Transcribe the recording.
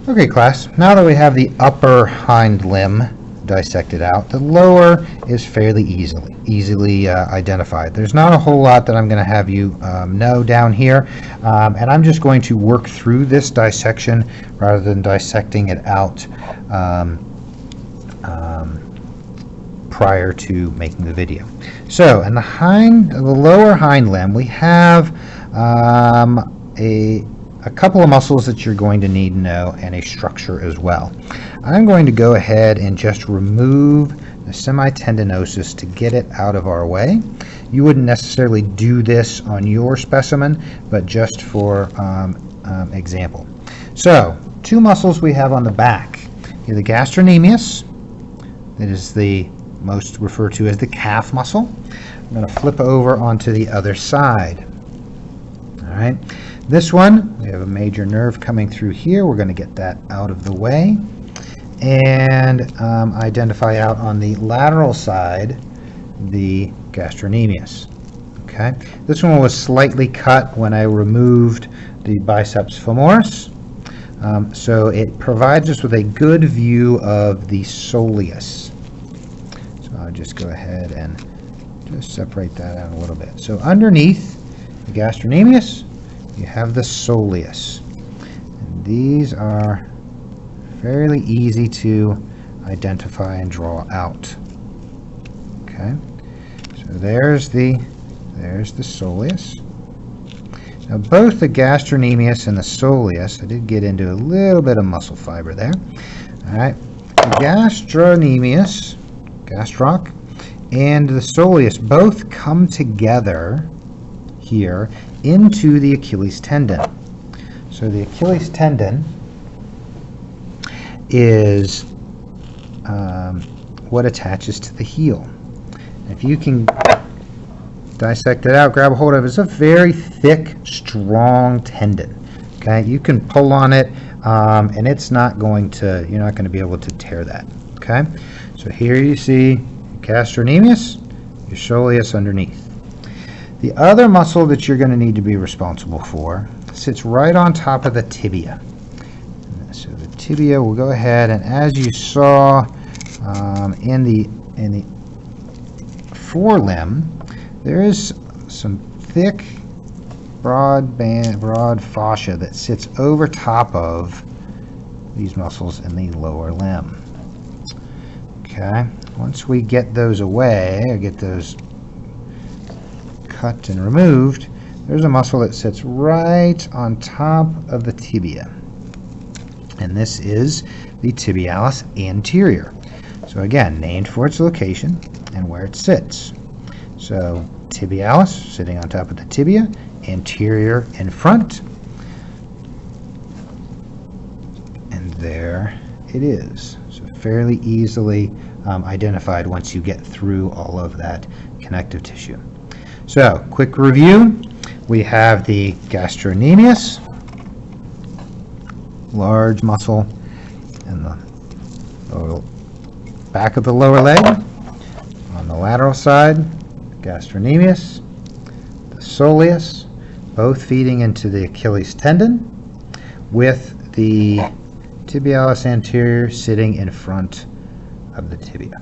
Okay, class, now that we have the upper hind limb dissected out, the lower is fairly easily identified. There's not a whole lot that I'm going to have you know down here, and I'm just going to work through this dissection rather than dissecting it out prior to making the video. So in the lower hind limb, we have a couple of muscles that you're going to need to know, and a structure as well. I'm going to go ahead and just remove the semitendinosus to get it out of our way. You wouldn't necessarily do this on your specimen, but just for example. So, two muscles we have on the back. You have the gastrocnemius, that is the most referred to as the calf muscle. I'm going to flip over onto the other side. All right. This one, we have a major nerve coming through here. We're going to get that out of the way and identify out on the lateral side the gastrocnemius. Okay, this one was slightly cut when I removed the biceps femoris, so it provides us with a good view of the soleus. So I'll just go ahead and just separate that out a little bit. So underneath the gastrocnemius, you have the soleus. And these are fairly easy to identify and draw out. Okay, so there's the soleus. Now both the gastrocnemius and the soleus, I did get into a little bit of muscle fiber there. All right, the gastrocnemius, gastroc, and the soleus both come together here into the Achilles tendon. So the Achilles tendon is what attaches to the heel. If you can dissect it out, grab a hold of it, it's a very thick, strong tendon. Okay, you can pull on it, and it's not going to, you're not going to be able to tear that. Okay, so here you see gastrocnemius, your soleus underneath. The other muscle that you're going to need to be responsible for sits right on top of the tibia. So the tibia will go ahead, and as you saw in the forelimb, there is some thick, broad fascia that sits over top of these muscles in the lower limb. Okay, once we get those away, I get those cut and removed, there's a muscle that sits right on top of the tibia, and this is the tibialis anterior. So again, named for its location and where it sits. So tibialis sitting on top of the tibia, anterior in front, and there it is. So fairly easily identified once you get through all of that connective tissue. So, quick review. We have the gastrocnemius, large muscle in the back of the lower leg. On the lateral side, gastrocnemius, the soleus, both feeding into the Achilles tendon, with the tibialis anterior sitting in front of the tibia.